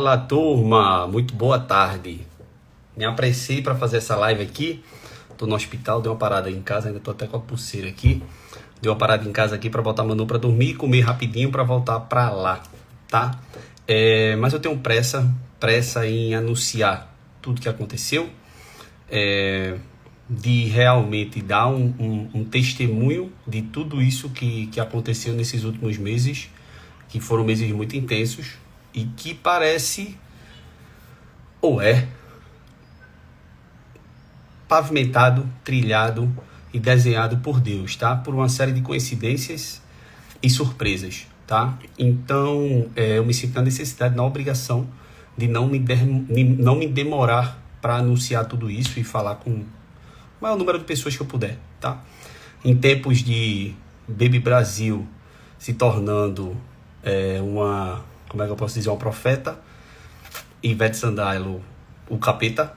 Fala, turma, muito boa tarde. Me apressei para fazer essa live aqui. Tô no hospital, dei uma parada em casa, ainda tô até com a pulseira aqui. Dei uma parada em casa aqui para botar a Manu para dormir e comer rapidinho para voltar para lá, tá? Mas eu tenho pressa em anunciar tudo que aconteceu, de realmente dar um testemunho de tudo isso que aconteceu nesses últimos meses, que foram meses muito intensos e que parece, ou pavimentado, trilhado e desenhado por Deus, tá? Por uma série de coincidências e surpresas, tá? Então, eu me sinto na necessidade, na obrigação de não me demorar para anunciar tudo isso e falar com o maior número de pessoas que eu puder, tá? Em tempos de Baby Brasil se tornando como é que eu posso dizer, uma profeta, e Ivete Sangalo o capeta,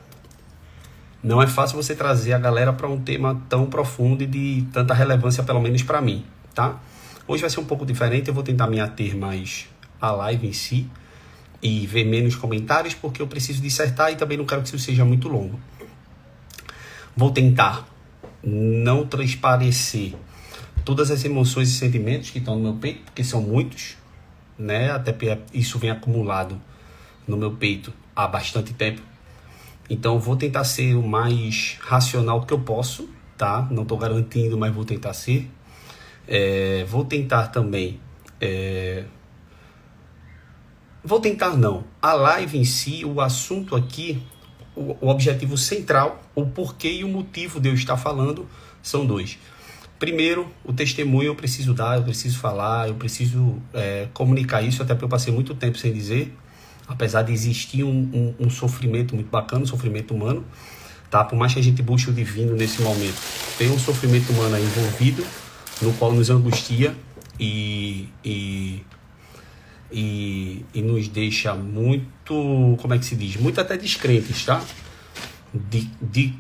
não é fácil você trazer a galera para um tema tão profundo e de tanta relevância, pelo menos para mim, tá? Hoje vai ser um pouco diferente, eu vou tentar me ater mais à live em si e ver menos comentários, porque eu preciso dissertar e também não quero que isso seja muito longo. Vou tentar não transparecer todas as emoções e sentimentos que estão no meu peito, porque são muitos, né? Até porque isso vem acumulado no meu peito há bastante tempo. Então vou tentar ser o mais racional que eu posso, tá? Não estou garantindo, mas vou tentar ser. Vou tentar também... Vou tentar não. A live em si, o assunto aqui, o objetivo central, o porquê e o motivo de eu estar falando são dois. Primeiro, o testemunho eu preciso dar, eu preciso falar, eu preciso comunicar isso, até porque eu passei muito tempo sem dizer, apesar de existir um sofrimento muito bacana, um sofrimento humano, tá? Por mais que a gente busque o divino nesse momento, tem um sofrimento humano aí envolvido, no qual nos angustia e nos deixa muito, como é que se diz? Muito até descrentes, tá?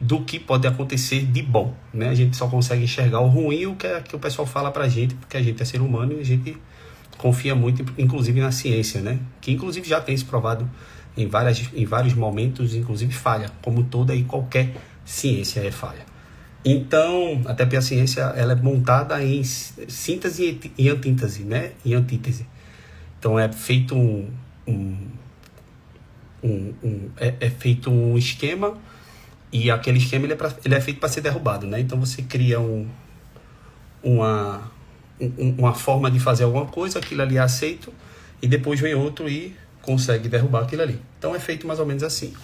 Do que pode acontecer de bom, né? A gente só consegue enxergar o ruim, o que o pessoal fala pra gente, porque a gente é ser humano e a gente confia muito, inclusive na ciência, né? Que inclusive já tem se provado em vários momentos, inclusive falha, como toda e qualquer ciência é falha. Então, até porque a ciência ela é montada em síntese e antítese, né? E antítese. Então é feito feito um esquema, e aquele esquema ele é feito para ser derrubado, né? Então você cria uma forma de fazer alguma coisa, aquilo ali é aceito, e depois vem outro e consegue derrubar aquilo ali. Então é feito mais ou menos assim.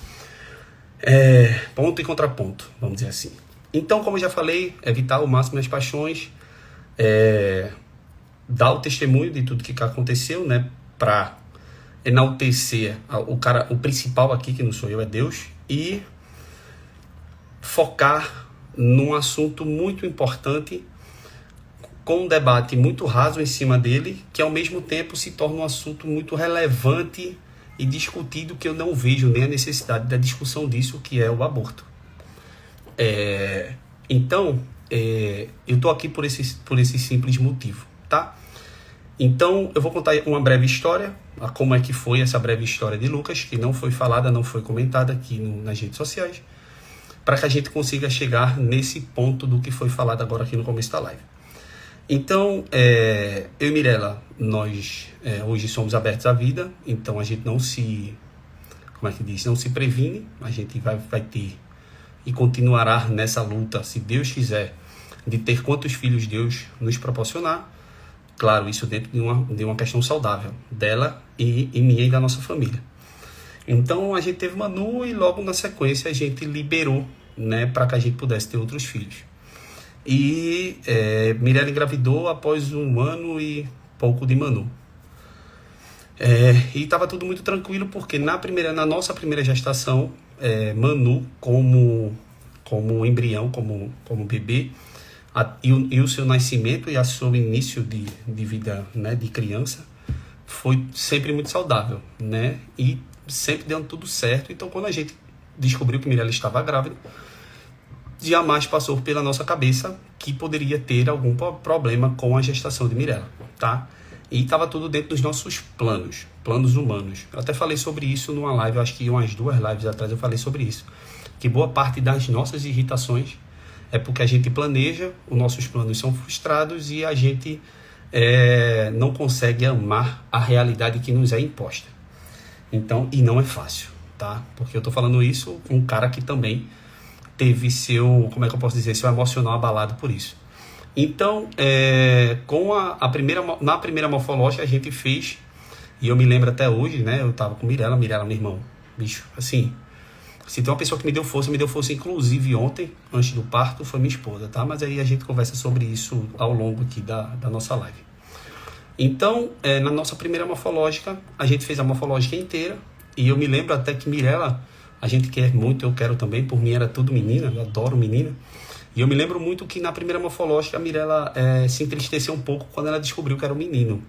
Ponto e contraponto, vamos dizer assim. Então, como eu já falei, evitar o máximo as paixões, dar o testemunho de tudo que aconteceu, né? Para enaltecer o principal aqui, que não sou eu, é Deus, e focar num assunto muito importante, com um debate muito raso em cima dele, que ao mesmo tempo se torna um assunto muito relevante e discutido, que eu não vejo nem a necessidade da discussão disso, que é o aborto. Então, eu tô aqui por esse simples motivo, tá? Então, eu vou contar uma breve história, como é que foi essa breve história de Lucas, que não foi falada, não foi comentada aqui nas redes sociais, para que a gente consiga chegar nesse ponto do que foi falado agora aqui no começo da live. Então, eu e Mirella, nós hoje somos abertos à vida, então a gente não se, como é que diz, não se previne, a gente vai ter e continuará nessa luta, se Deus quiser, de ter quantos filhos Deus nos proporcionar. Claro, isso dentro de uma questão saudável dela e minha e da nossa família. Então a gente teve Manu e logo na sequência a gente liberou, né, para que a gente pudesse ter outros filhos. E Mirella engravidou após 1 ano e pouco de Manu. E estava tudo muito tranquilo, porque na nossa primeira gestação, Manu como embrião, como bebê, e o seu nascimento e o seu início de vida, né, de criança, foi sempre muito saudável, né? E sempre deu tudo certo. Então, quando a gente descobriu que Mirella estava grávida, jamais passou pela nossa cabeça que poderia ter algum problema com a gestação de Mirella, tá? E estava tudo dentro dos nossos planos humanos. Eu até falei sobre isso numa live, eu acho que umas 2 lives atrás eu falei sobre isso. Que boa parte das nossas irritações é porque a gente planeja, os nossos planos são frustrados e a gente não consegue amar a realidade que nos é imposta. Então, e não é fácil, tá? Porque eu tô falando isso um cara que também teve seu, como é que eu posso dizer, seu emocional abalado por isso. Então, na primeira morfológica a gente fez, e eu me lembro até hoje, né? Eu tava com Mirella, meu irmão, bicho, assim, se tem uma pessoa que me deu força inclusive ontem, antes do parto, foi minha esposa, tá? Mas aí a gente conversa sobre isso ao longo aqui da nossa live. Então, na nossa primeira morfológica, a gente fez a morfológica inteira, e eu me lembro até que Mirella, a gente quer muito, eu quero também, por mim era tudo menina, eu adoro menina. E eu me lembro muito que na primeira morfológica a Mirella se entristeceu um pouco quando ela descobriu que era um menino,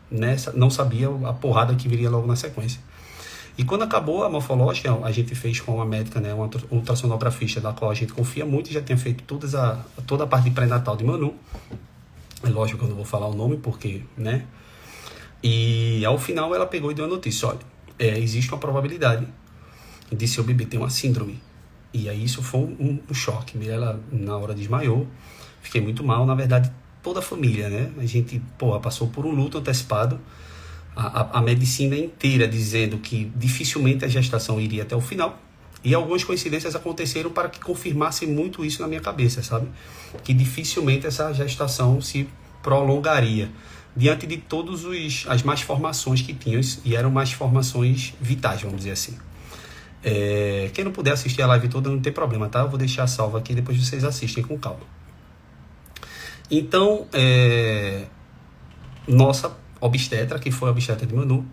né? Não sabia a porrada que viria logo na sequência. E quando acabou a morfológica, a gente fez com uma médica, né, uma ultrassonografista, da qual a gente confia muito, já tinha feito toda a parte de pré-natal de Manu. É lógico que eu não vou falar o nome, porque, né? E ao final ela pegou e deu a notícia, olha, existe uma probabilidade de seu bebê ter uma síndrome. E aí isso foi um choque. Mirella na hora desmaiou, fiquei muito mal, na verdade toda a família, né? A gente, passou por um luto antecipado, a medicina inteira dizendo que dificilmente a gestação iria até o final, e algumas coincidências aconteceram para que confirmassem muito isso na minha cabeça, sabe? Que dificilmente essa gestação se prolongaria, diante de todas as más formações que tinham, e eram mais formações vitais, vamos dizer assim. Quem não puder assistir a live toda não tem problema, tá? Eu vou deixar salvo aqui, depois vocês assistem com calma. Então, nossa obstetra, que foi a obstetra de Manu,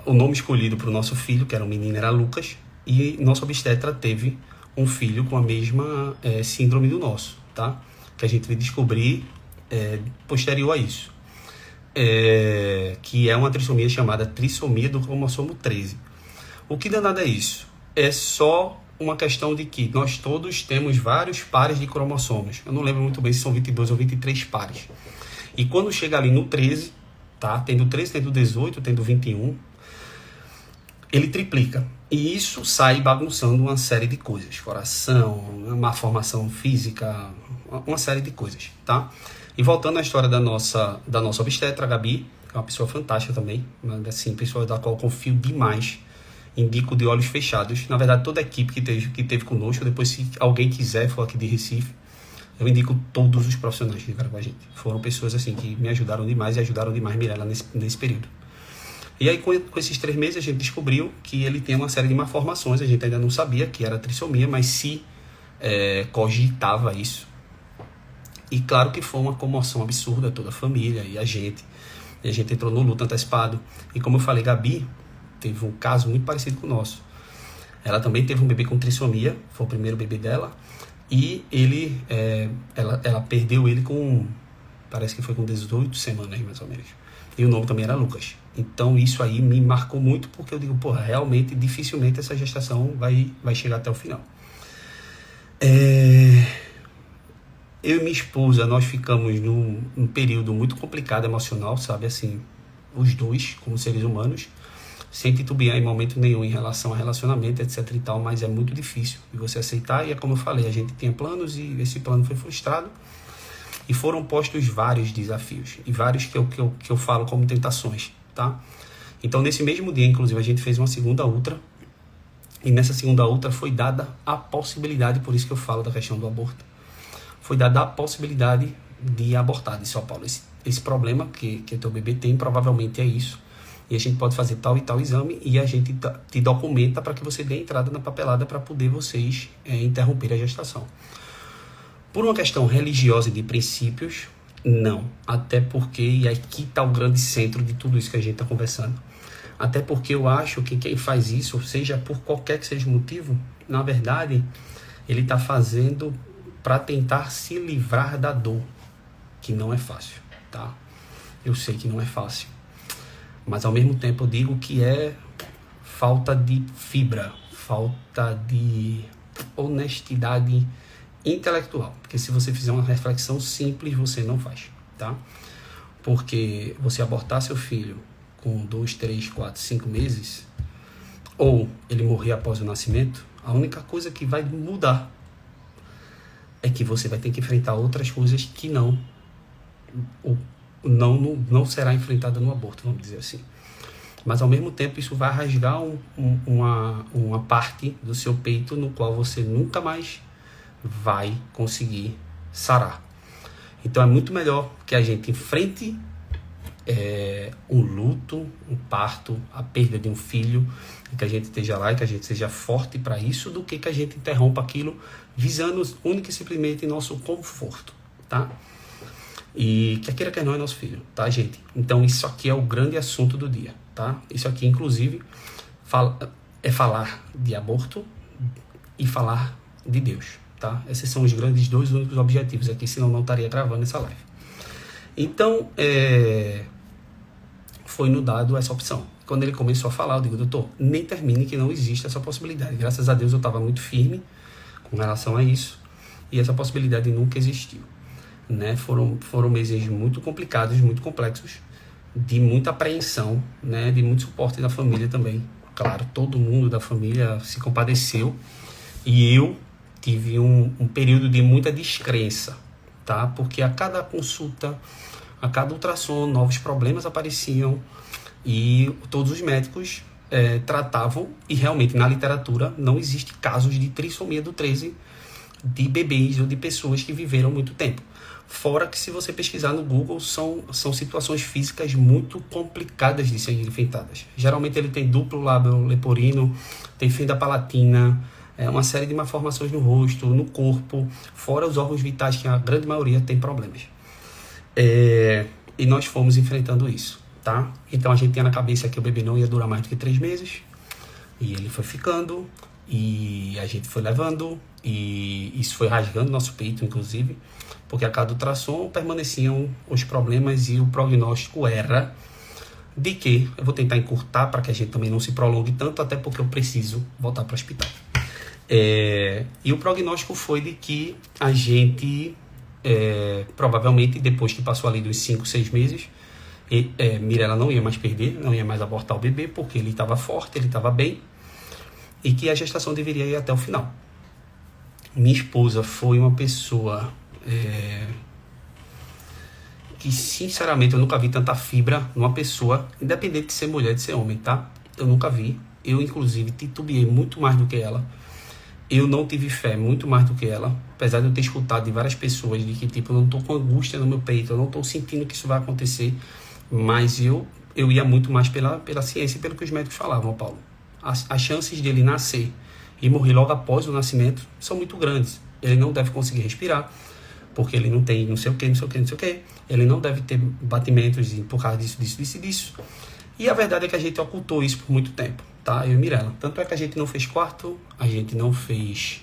o nome escolhido para o nosso filho, que era um menino, era Lucas, e nossa obstetra teve um filho com a mesma síndrome do nosso, tá? Que a gente vai descobrir posterior a isso, que é uma trissomia chamada trissomia do cromossomo 13. O que danado é isso? É só uma questão de que nós todos temos vários pares de cromossomos. Eu não lembro muito bem se são 22 ou 23 pares. E quando chega ali no 13, tá? Tendo 13, tendo 18, tendo 21, ele triplica. E isso sai bagunçando uma série de coisas. Coração, uma formação física, uma série de coisas, tá? E voltando à história da nossa obstetra, a Gabi, que é uma pessoa fantástica também, assim, pessoa da qual eu confio demais, indico de olhos fechados. Na verdade, toda a equipe que teve conosco, depois se alguém quiser for aqui de Recife, eu indico todos os profissionais que ficaram com a gente. Foram pessoas assim que me ajudaram demais e ajudaram demais Mirella nesse período. E aí, com esses 3 meses, a gente descobriu que ele tem uma série de malformações. A gente ainda não sabia que era trissomia, mas se cogitava isso. E claro que foi uma comoção absurda, toda a família e a gente. E a gente entrou no luto antecipado. E como eu falei, Gabi teve um caso muito parecido com o nosso. Ela também teve um bebê com trissomia, foi o primeiro bebê dela. E ela perdeu ele parece que foi com 18 semanas, mais ou menos. E o nome também era Lucas. Então isso aí me marcou muito, porque eu digo, realmente, dificilmente essa gestação vai chegar até o final. Eu e minha esposa, nós ficamos num período muito complicado emocional, sabe, assim, os dois, como seres humanos, sem titubear em momento nenhum em relação a relacionamento, etc e tal, mas é muito difícil de você aceitar, e é como eu falei, a gente tinha planos e esse plano foi frustrado, e foram postos vários desafios, e vários que eu falo como tentações, tá? Então, nesse mesmo dia, inclusive, a gente fez uma segunda ultra, e nessa segunda ultra foi dada a possibilidade, por isso que eu falo da questão do aborto, foi dada a possibilidade de abortar, de São Paulo. Esse problema que teu bebê tem, provavelmente é isso, e a gente pode fazer tal e tal exame, e a gente te documenta para que você dê entrada na papelada para poder vocês interromper a gestação. Por uma questão religiosa e de princípios, não. Até porque, e aqui está o grande centro de tudo isso que a gente está conversando, até porque eu acho que quem faz isso, seja por qualquer que seja o motivo, na verdade, ele está fazendo para tentar se livrar da dor, que não é fácil, tá? Eu sei que não é fácil. Mas ao mesmo tempo eu digo que é falta de fibra, falta de honestidade intelectual. Porque se você fizer uma reflexão simples, você não faz, tá? Porque você abortar seu filho com 2, 3, 4, 5 meses, ou ele morrer após o nascimento, a única coisa que vai mudar é que você vai ter que enfrentar outras coisas que não será enfrentada no aborto, vamos dizer assim. Mas ao mesmo tempo isso vai rasgar uma parte do seu peito no qual você nunca mais vai conseguir sarar. Então é muito melhor que a gente enfrente um luto, um parto, a perda de um filho, e que a gente esteja lá e que a gente seja forte para isso, do que a gente interrompa aquilo visando única e simplesmente nosso conforto, tá? E quer queira, quer não, é nosso filho, tá, gente? Então isso aqui é o grande assunto do dia, tá? Isso aqui, inclusive, é falar de aborto e falar de Deus, tá? Esses são os grandes dois únicos objetivos aqui, senão não estaria gravando essa live. Então, foi nos dado essa opção. Quando ele começou a falar, eu digo, doutor, nem termine que não existe essa possibilidade. Graças a Deus eu estava muito firme com relação a isso, e essa possibilidade nunca existiu, né? Foram meses muito complicados, muito complexos, de muita apreensão, né? De muito suporte da família também. Claro, todo mundo da família se compadeceu, e eu tive um período de muita descrença, tá? Porque a cada consulta, a cada ultrassom, novos problemas apareciam, e todos os médicos tratavam, e realmente na literatura não existe casos de trissomia do 13 de bebês ou de pessoas que viveram muito tempo. Fora que, se você pesquisar no Google, são situações físicas muito complicadas de serem enfrentadas. Geralmente ele tem duplo lábio leporino, tem fenda palatina, uma série de malformações no rosto, no corpo, fora os órgãos vitais, que a grande maioria tem problemas. E nós fomos enfrentando isso, tá? Então a gente tinha na cabeça que o bebê não ia durar mais do que 3 meses, e ele foi ficando, e a gente foi levando, e isso foi rasgando nosso peito, inclusive, porque a cada ultrassom permaneciam os problemas, e o prognóstico era de que, eu vou tentar encurtar para que a gente também não se prolongue tanto, até porque eu preciso voltar para o hospital. E o prognóstico foi de que a gente, provavelmente, depois que passou ali dos 5, 6 meses, Mirella não ia mais perder, não ia mais abortar o bebê, porque ele estava forte, ele estava bem, e que a gestação deveria ir até o final. Minha esposa foi uma pessoa que, sinceramente, eu nunca vi tanta fibra numa pessoa, independente de ser mulher, de ser homem, tá? Eu nunca vi. Eu, inclusive, titubeei muito mais do que ela. Eu não tive fé muito mais do que ela, apesar de eu ter escutado de várias pessoas de que, tipo, eu não tô com angústia no meu peito, eu não tô sentindo que isso vai acontecer, mas eu ia muito mais pela ciência e pelo que os médicos falavam, Paulo. As chances dele nascer e morrer logo após o nascimento são muito grandes. Ele não deve conseguir respirar, porque ele não tem não sei o que, ele não deve ter batimentos por causa disso. E a verdade é que a gente ocultou isso por muito tempo, tá? Eu e Mirella. Tanto é que a gente não fez quarto, a gente não fez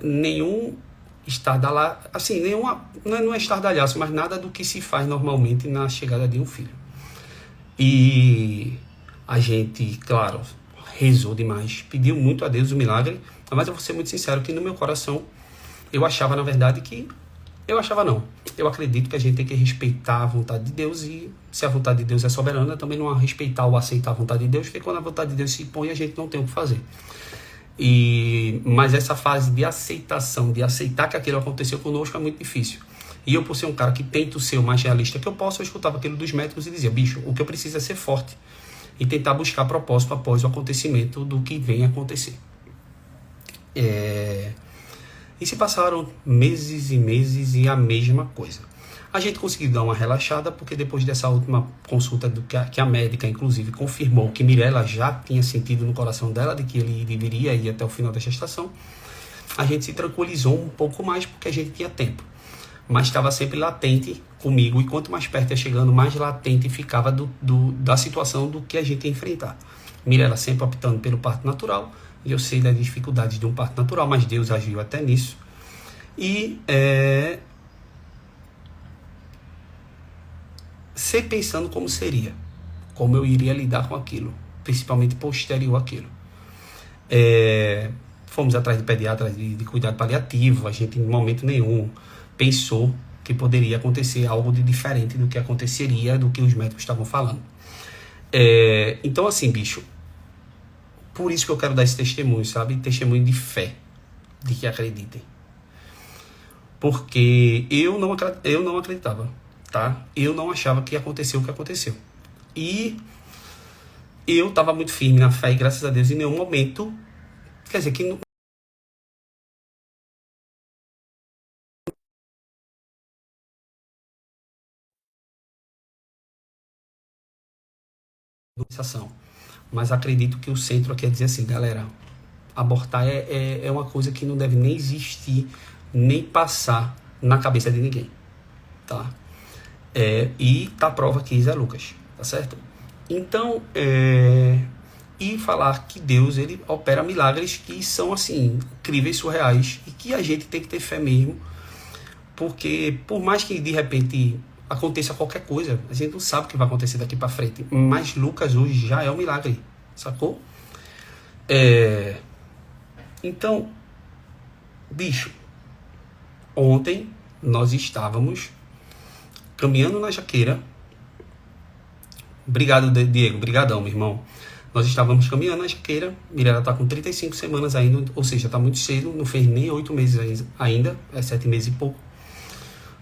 nenhum estardalhaço, assim, não é estardalhaço, mas nada do que se faz normalmente na chegada de um filho. E a gente, claro, rezou demais, pediu muito a Deus o milagre, mas eu vou ser muito sincero que no meu coração eu achava, na verdade, eu acredito que a gente tem que respeitar a vontade de Deus, e se a vontade de Deus é soberana, também não há respeitar ou aceitar a vontade de Deus, porque quando a vontade de Deus se impõe, a gente não tem o que fazer. Mas essa fase de aceitação, de aceitar que aquilo aconteceu conosco, é muito difícil. E eu, por ser um cara que tento ser o mais realista que eu posso, eu escutava aquilo dos médicos e dizia, bicho, o que eu preciso é ser forte e tentar buscar propósito após o acontecimento do que vem acontecer. E se passaram meses e meses e a mesma coisa. A gente conseguiu dar uma relaxada, porque depois dessa última consulta que a médica, inclusive, confirmou que Mirella já tinha sentido no coração dela de que ele deveria ir até o final da gestação, a gente se tranquilizou um pouco mais, porque a gente tinha tempo. Mas estava sempre latente comigo, e quanto mais perto ia chegando, mais latente ficava da situação do que a gente ia enfrentar. Mirella sempre optando pelo parto natural, e eu sei das dificuldades de um parto natural, mas Deus agiu até nisso. E ser pensando como seria, como eu iria lidar com aquilo, principalmente posterior àquilo. Fomos atrás de pediatras de cuidado paliativo, a gente em momento nenhum pensou que poderia acontecer algo de diferente do que aconteceria, do que os médicos estavam falando. Então, assim, bicho, por isso que eu quero dar esse testemunho, sabe? Testemunho de fé, de que acreditem. Porque eu não acreditava, tá? Eu não achava que ia acontecer o que aconteceu. E eu estava muito firme na fé e, graças a Deus, em nenhum momento, quer dizer, que sensação. Mas acredito que o centro aqui é dizer assim, galera, abortar é uma coisa que não deve nem existir, nem passar na cabeça de ninguém, tá? E tá a prova aqui, Zé Lucas, tá certo? Então, e falar que Deus, ele opera milagres que são, assim, incríveis, surreais, e que a gente tem que ter fé mesmo, porque por mais que de repente aconteça qualquer coisa, a gente não sabe o que vai acontecer daqui para frente, mas Lucas hoje já é um milagre, sacou? Então, bicho, ontem nós estávamos caminhando na Jaqueira. Obrigado, Diego, brigadão, meu irmão. Nós estávamos caminhando na Jaqueira, Mirella tá com 35 semanas ainda, ou seja, tá muito cedo, não fez nem 8 meses ainda, 7 meses e pouco.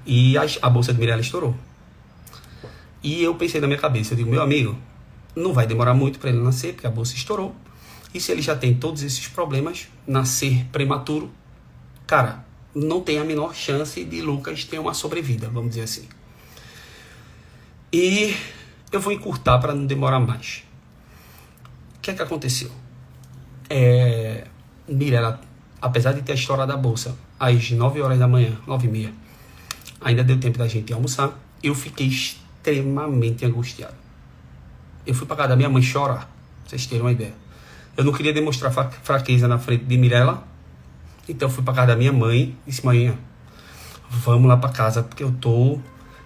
E a bolsa de Mirella estourou. E eu pensei na minha cabeça, eu digo, meu amigo, não vai demorar muito para ele nascer, porque a bolsa estourou. E se ele já tem todos esses problemas, nascer prematuro, cara, não tem a menor chance de Lucas ter uma sobrevida, vamos dizer assim. E eu vou encurtar para não demorar mais. O que é que aconteceu? Mirella, apesar de ter estourado a bolsa às 9 horas da manhã, 9h30, ainda deu tempo da gente ir almoçar. Eu fiquei extremamente angustiado. Eu fui pra casa da minha mãe chorar, pra vocês terem uma ideia. Eu não queria demonstrar fraqueza na frente de Mirella, então eu fui pra casa da minha mãe e disse, mãe, vamos lá pra casa, porque eu tô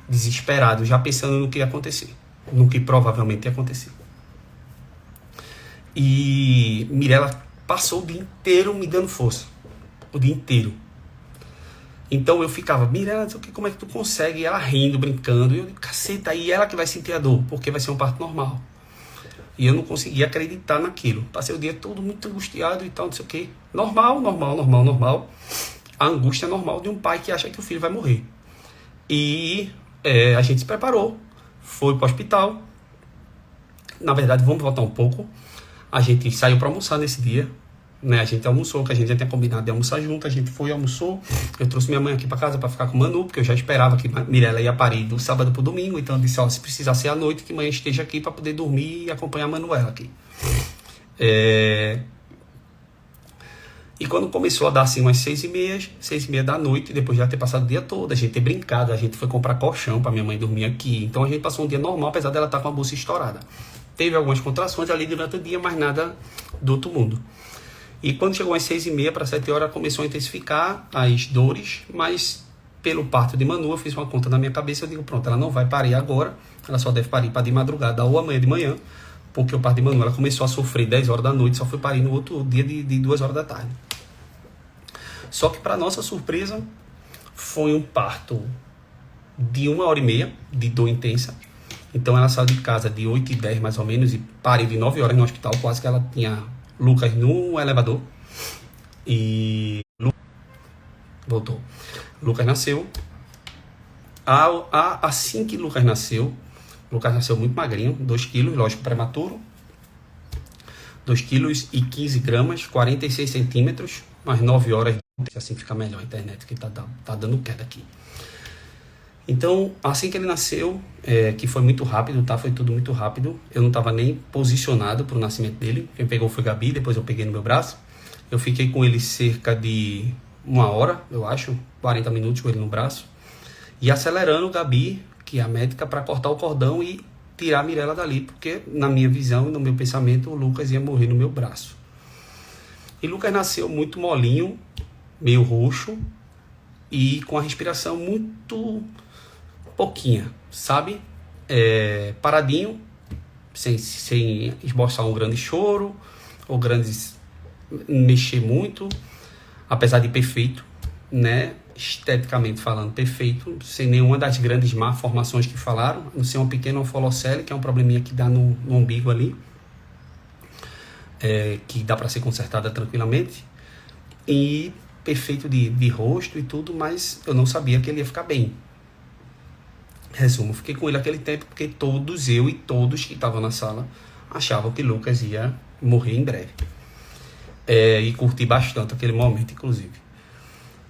desesperado, já pensando no que ia acontecer, no que provavelmente ia acontecer. E Mirella passou o dia inteiro me dando força, o dia inteiro. Então eu ficava, Mirella, como é que tu consegue? E ela rindo, brincando, e eu digo, caceta, aí ela que vai sentir a dor, porque vai ser um parto normal. E eu não conseguia acreditar naquilo. Passei o dia todo muito angustiado e tal, não sei o quê. Normal. A angústia normal de um pai que acha que o filho vai morrer. E a gente se preparou, foi para o hospital. Na verdade, vamos voltar um pouco. A gente saiu para almoçar nesse dia, né? A gente almoçou, que a gente já tinha combinado de almoçar junto. A gente foi, almoçou. Eu trouxe minha mãe aqui para casa para ficar com o Manu, porque eu já esperava que Mirella ia parir do sábado pro domingo. Então eu disse, se precisar ser à noite, que mãe esteja aqui para poder dormir e acompanhar a Manuela aqui. E quando começou a dar assim umas 6h30 da noite, depois de já ter passado o dia todo, a gente ter brincado, a gente foi comprar colchão para minha mãe dormir aqui. Então a gente passou um dia normal, apesar dela estar com a bolsa estourada. Teve algumas contrações ali durante o dia, mas nada do outro mundo. E quando chegou às 6h30 para 7 horas, começou a intensificar as dores, mas pelo parto de Manu, eu fiz uma conta na minha cabeça, eu digo, pronto, ela não vai parir agora, ela só deve parir para de madrugada ou amanhã de manhã, porque o parto de Manu, ela começou a sofrer 10 horas da noite, só foi parir no outro dia de 2 horas da tarde. Só que, para nossa surpresa, foi um parto de 1h30 de dor intensa. Então ela saiu de casa de 8h10 mais ou menos e pariu de 9 horas no hospital, quase que ela tinha Lucas no elevador. E voltou. Lucas nasceu. Assim que Lucas nasceu muito magrinho, 2 quilos, lógico, prematuro. 2,15 kg, 46 centímetros, mais 9 horas. Assim fica melhor a internet, que tá dando queda aqui. Então, assim que ele nasceu, que foi muito rápido, tá? Foi tudo muito rápido. Eu não estava nem posicionado para o nascimento dele. Quem pegou foi Gabi, depois eu peguei no meu braço. Eu fiquei com ele cerca de 1 hora, eu acho, 40 minutos com ele no braço. E acelerando Gabi, que é a médica, para cortar o cordão e tirar a Mirella dali, porque na minha visão e no meu pensamento, o Lucas ia morrer no meu braço. E Lucas nasceu muito molinho, meio roxo e com a respiração muito pouquinha, sabe? Paradinho, sem esboçar um grande choro ou mexer muito, apesar de perfeito, né? esteticamente falando, perfeito, sem nenhuma das grandes malformações que falaram, a não ser uma pequena onfolocele, que é um probleminha que dá no umbigo ali, que dá para ser consertada tranquilamente, e perfeito de rosto e tudo, mas eu não sabia que ele ia ficar bem. Resumo, fiquei com ele aquele tempo porque eu e todos que estavam na sala achavam que Lucas ia morrer em breve. E curti bastante aquele momento, inclusive.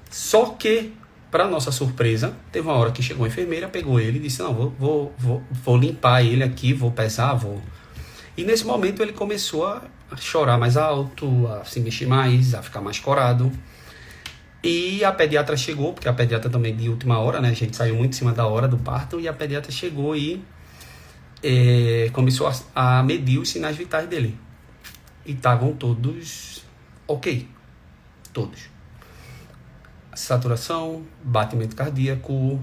Só que, para nossa surpresa, teve uma hora que chegou a enfermeira, pegou ele e disse, não, vou limpar ele aqui, vou pesar, vou... E nesse momento ele começou a chorar mais alto, a se mexer mais, a ficar mais corado. E a pediatra chegou, porque a pediatra também de última hora, né? A gente saiu muito em cima da hora do parto, e a pediatra chegou e começou a medir os sinais vitais dele. E estavam todos ok. Todos. Saturação, batimento cardíaco.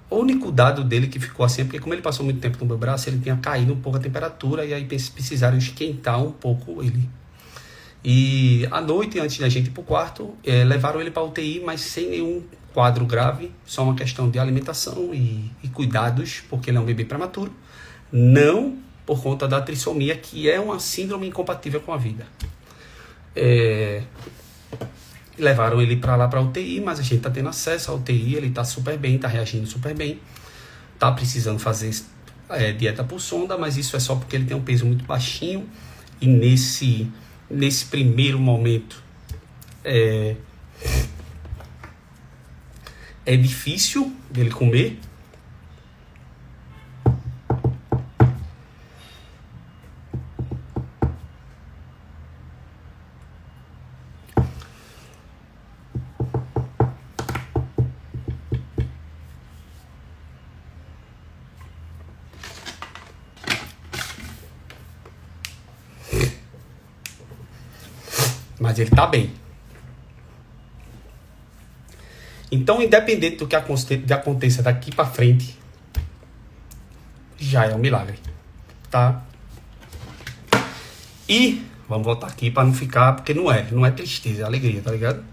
O único dado dele que ficou assim é porque, como ele passou muito tempo no meu braço, ele tinha caído um pouco a temperatura, e aí precisaram esquentar um pouco ele. E à noite, antes da gente ir para o quarto, levaram ele para a UTI, mas sem nenhum quadro grave, só uma questão de alimentação e cuidados, porque ele é um bebê prematuro, não por conta da trissomia, que é uma síndrome incompatível com a vida. Levaram ele para lá, para a UTI, mas a gente está tendo acesso à UTI, ele está super bem, está reagindo super bem, está precisando fazer dieta por sonda, mas isso é só porque ele tem um peso muito baixinho, e nesse primeiro momento é difícil dele comer. Mas ele tá bem. Então, independente do que aconteça daqui pra frente, já é um milagre, tá? E vamos voltar aqui pra não ficar, porque não é tristeza, é alegria, tá ligado?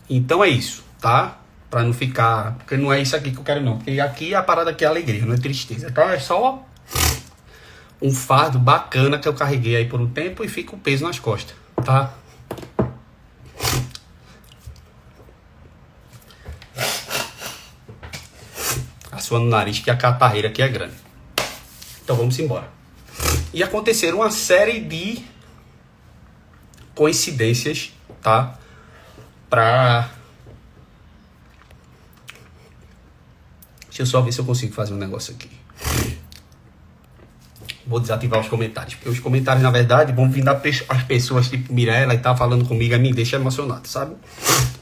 Então é isso, tá? Pra não ficar... Porque não é isso aqui que eu quero, não. Porque aqui a parada aqui é alegria, não é tristeza. Então é só um fardo bacana que eu carreguei aí por um tempo e fica o peso nas costas, tá? A sua no nariz, que a catarreira aqui é grande. Então vamos embora. E aconteceram uma série de coincidências, tá? Deixa eu só ver se eu consigo fazer um negócio aqui. Vou desativar os comentários, porque os comentários, na verdade, vão vir as pessoas tipo Mirella e tá falando comigo, e me deixa emocionado, sabe?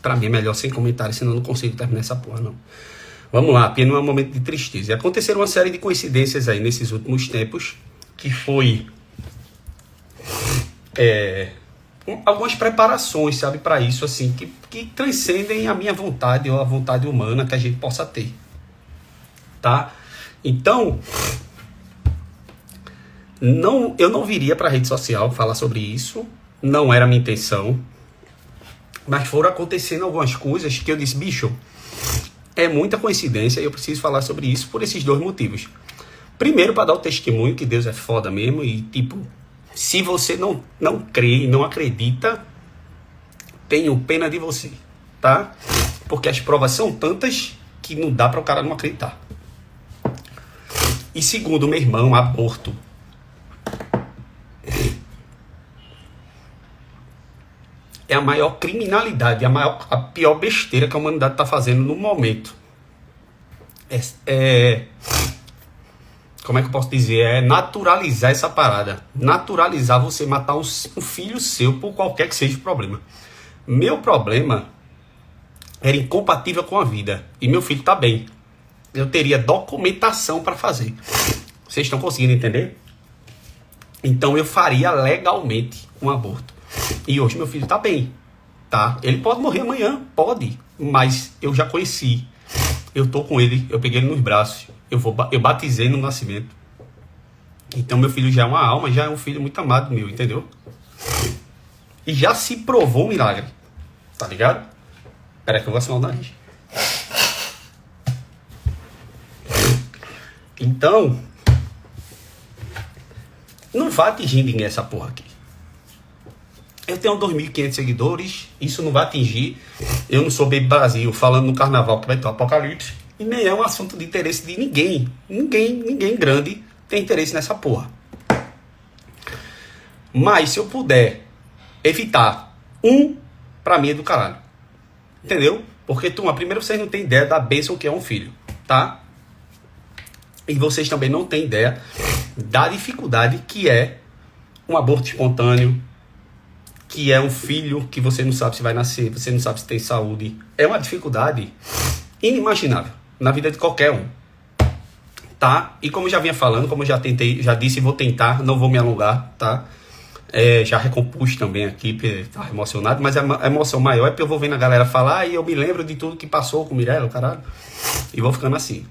Pra mim é melhor sem comentários, senão eu não consigo terminar essa porra, não. Vamos lá, porque não é um momento de tristeza. E aconteceram uma série de coincidências aí nesses últimos tempos, que foi... algumas preparações, sabe, para isso, assim, que transcendem a minha vontade ou a vontade humana que a gente possa ter, tá? Então, eu não viria para a rede social falar sobre isso, não era a minha intenção, mas foram acontecendo algumas coisas que eu disse, bicho, é muita coincidência e eu preciso falar sobre isso por esses dois motivos. Primeiro, para dar o testemunho que Deus é foda mesmo e, tipo, se você não crê e não acredita, tenho pena de você, tá? Porque as provas são tantas que não dá para o cara não acreditar. E segundo meu irmão, aborto é a maior criminalidade, a pior besteira que a humanidade está fazendo no momento. Como é que eu posso dizer? É naturalizar essa parada. Naturalizar você matar um filho seu por qualquer que seja o problema. Meu problema era incompatível com a vida. E meu filho tá bem. Eu teria documentação para fazer. Vocês estão conseguindo entender? Então eu faria legalmente um aborto. E hoje meu filho tá bem, tá? Ele pode morrer amanhã, pode. Mas eu já conheci. Eu tô com ele, eu peguei ele nos braços. Eu batizei no nascimento. Então meu filho já é uma alma, já é um filho muito amado meu, entendeu? E já se provou um milagre. Tá ligado? Espera que eu vou assinar o nariz. Então, não vai atingir ninguém essa porra aqui. Eu tenho 2.500 seguidores, isso não vai atingir. Eu não sou Baby Brasil falando no carnaval que vai ter o apocalipse. E nem é um assunto de interesse de ninguém. Ninguém grande tem interesse nessa porra. Mas se eu puder evitar pra mim é do caralho. Entendeu? Porque, primeiro vocês não têm ideia da bênção que é um filho, tá? E vocês também não têm ideia da dificuldade que é um aborto espontâneo, que é um filho que você não sabe se vai nascer, você não sabe se tem saúde. É uma dificuldade inimaginável na vida de qualquer um, tá? E como eu já vinha falando, como eu já disse e vou tentar, não vou me alongar, tá? Já recompus também aqui, porque tá emocionado, mas a emoção maior é porque eu vou vendo a galera falar e eu me lembro de tudo que passou com o Mirella, caralho, e vou ficando assim.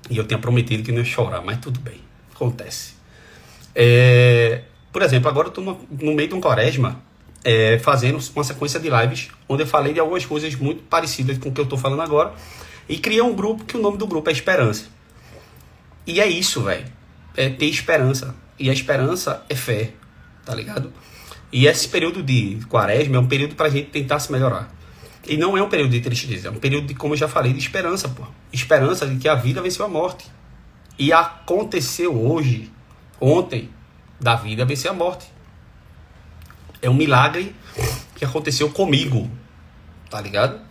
E eu tinha prometido que não ia chorar, mas tudo bem, acontece. Por exemplo, agora eu tô no meio de um quaresma, fazendo uma sequência de lives, onde eu falei de algumas coisas muito parecidas com o que eu tô falando agora, e criei um grupo, que o nome do grupo é Esperança. E é isso, velho, é ter esperança, e a esperança é fé, tá ligado? E esse período de quaresma é um período pra gente tentar se melhorar. E não é um período de tristeza, é um período de, como eu já falei, de esperança, pô. Esperança de que a vida venceu a morte. E aconteceu ontem, da vida vencer a morte. É um milagre que aconteceu comigo, tá ligado?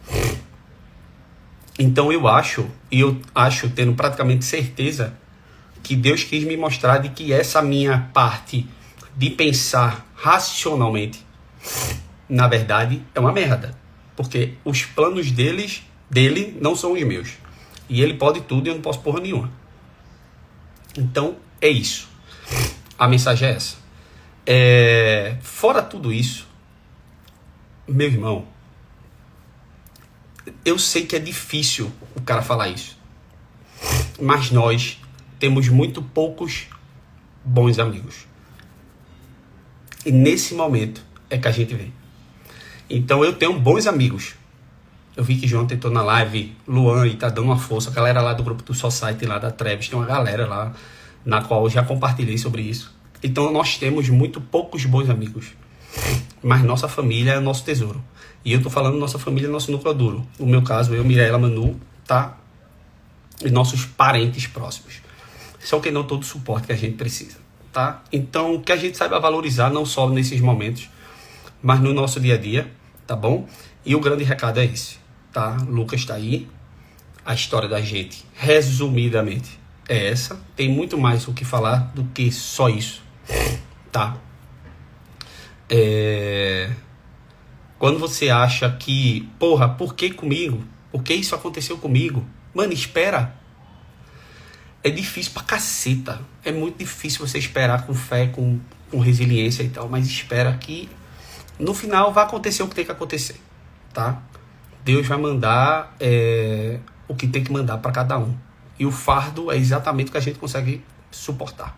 Então eu acho, tendo praticamente certeza, que Deus quis me mostrar de que essa minha parte de pensar racionalmente, na verdade, é uma merda. Porque os planos dele não são os meus. E ele pode tudo e eu não posso porra nenhuma. Então, é isso. A mensagem é essa. Fora tudo isso, meu irmão, eu sei que é difícil o cara falar isso. Mas nós temos muito poucos bons amigos. E nesse momento é que a gente vê. Então eu tenho bons amigos. Eu vi que João tentou na live, Luan, e tá dando uma força. A galera lá do grupo do Society, lá da Treves, tem uma galera lá na qual eu já compartilhei sobre isso. Então nós temos muito poucos bons amigos. Mas nossa família é o nosso tesouro. E eu tô falando nossa família é nosso núcleo duro. No meu caso, eu, Mirella, Manu, tá? E nossos parentes próximos. São quem não todo o suporte que a gente precisa, tá? Então que a gente saiba valorizar não só nesses momentos, mas no nosso dia a dia, tá bom? E o grande recado é esse, tá? Lucas tá aí. A história da gente, resumidamente, é essa. Tem muito mais o que falar do que só isso, tá? Quando você acha que, porra, por que comigo? Por que isso aconteceu comigo? Mano, espera. É difícil pra caceta. É muito difícil você esperar com fé, com resiliência e tal. Mas espera que no final vai acontecer o que tem que acontecer, tá? Deus vai mandar o que tem que mandar para cada um. E o fardo é exatamente o que a gente consegue suportar,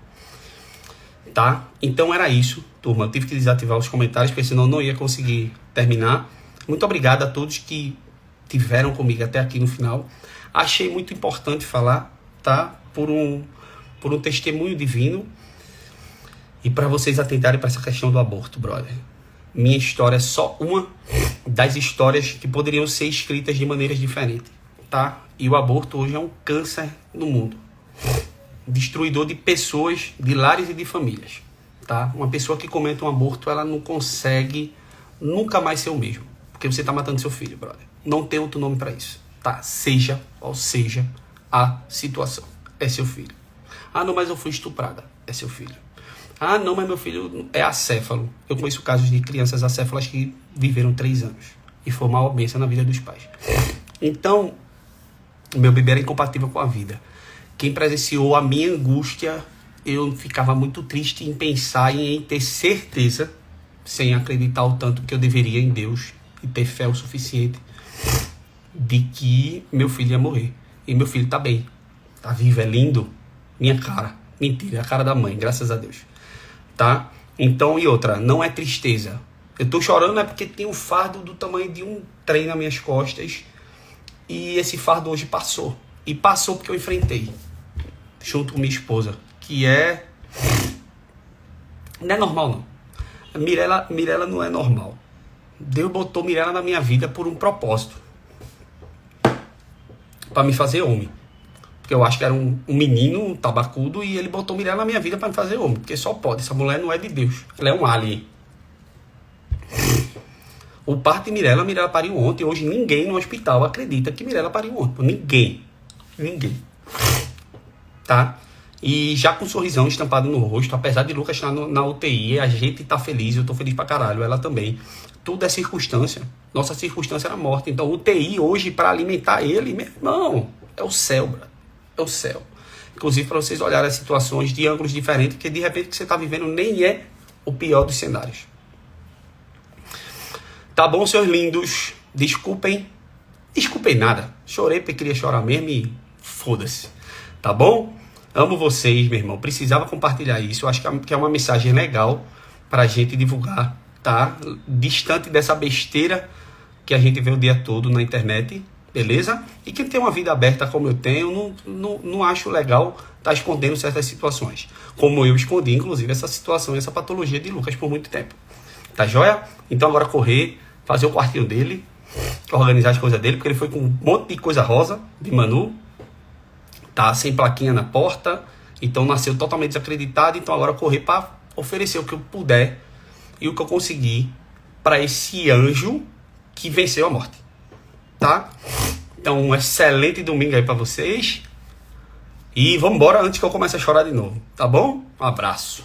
tá? Então era isso, turma. Eu tive que desativar os comentários, porque senão eu não ia conseguir terminar. Muito obrigado a todos que tiveram comigo até aqui no final. Achei muito importante falar, tá? Por um testemunho divino. E para vocês atentarem para essa questão do aborto, brother. Minha história é só uma das histórias que poderiam ser escritas de maneiras diferentes, tá? E o aborto hoje é um câncer no mundo, destruidor de pessoas, de lares e de famílias, tá? Uma pessoa que comete um aborto, ela não consegue nunca mais ser o mesmo, porque você tá matando seu filho, brother. Não tem outro nome para isso, tá? Seja qual seja a situação, é seu filho. Ah, não, mas eu fui estuprada, é seu filho. Ah, não, mas meu filho é acéfalo. Eu conheço casos de crianças acéfalas que viveram 3 anos e foi uma bênção na vida dos pais. Então, meu bebê era incompatível com a vida. Quem presenciou a minha angústia, eu ficava muito triste em pensar e em ter certeza, sem acreditar o tanto que eu deveria em Deus e ter fé o suficiente, de que meu filho ia morrer. E meu filho tá bem, tá vivo, é lindo. Minha cara, mentira, é a cara da mãe, graças a Deus. Tá? Então, e outra, não é tristeza. Eu tô chorando é porque tem um fardo do tamanho de um trem nas minhas costas. E esse fardo hoje passou. E passou porque eu enfrentei. Junto com minha esposa. Que é... Não é normal, não. Mirella não é normal. Deus botou Mirella na minha vida por um propósito. Pra me fazer homem. Porque eu acho que era um menino, um tabacudo, e ele botou Mirella na minha vida para me fazer homem. Porque só pode, essa mulher não é de Deus. Ela é um alien. O parto de Mirella pariu ontem. Hoje ninguém no hospital acredita que Mirella pariu ontem. Ninguém. Tá? E já com um sorrisão estampado no rosto, apesar de Lucas estar na UTI, a gente tá feliz, eu tô feliz pra caralho, ela também. Tudo é circunstância. Nossa circunstância era morte. Então UTI hoje para alimentar ele, meu irmão, é o céu, brother. É o céu. Inclusive para vocês olharem as situações de ângulos diferentes, porque de repente o que você está vivendo nem é o pior dos cenários. Tá bom, seus lindos? Desculpem nada. Chorei porque queria chorar mesmo e foda-se. Tá bom? Amo vocês, meu irmão. Precisava compartilhar isso. Eu acho que é uma mensagem legal pra gente divulgar, tá? Distante dessa besteira que a gente vê o dia todo na internet. Beleza? E quem tem uma vida aberta como eu tenho, não acho legal estar escondendo certas situações. Como eu escondi, inclusive, essa situação, essa patologia de Lucas por muito tempo. Tá joia? Então agora correr, fazer o quartinho dele, organizar as coisas dele, porque ele foi com um monte de coisa rosa, de Manu, tá? Sem plaquinha na porta, então nasceu totalmente desacreditado, então agora correr para oferecer o que eu puder e o que eu conseguir para esse anjo que venceu a morte. Tá? Então, um excelente domingo aí pra vocês. E vamos embora antes que eu comece a chorar de novo. Tá bom? Um abraço.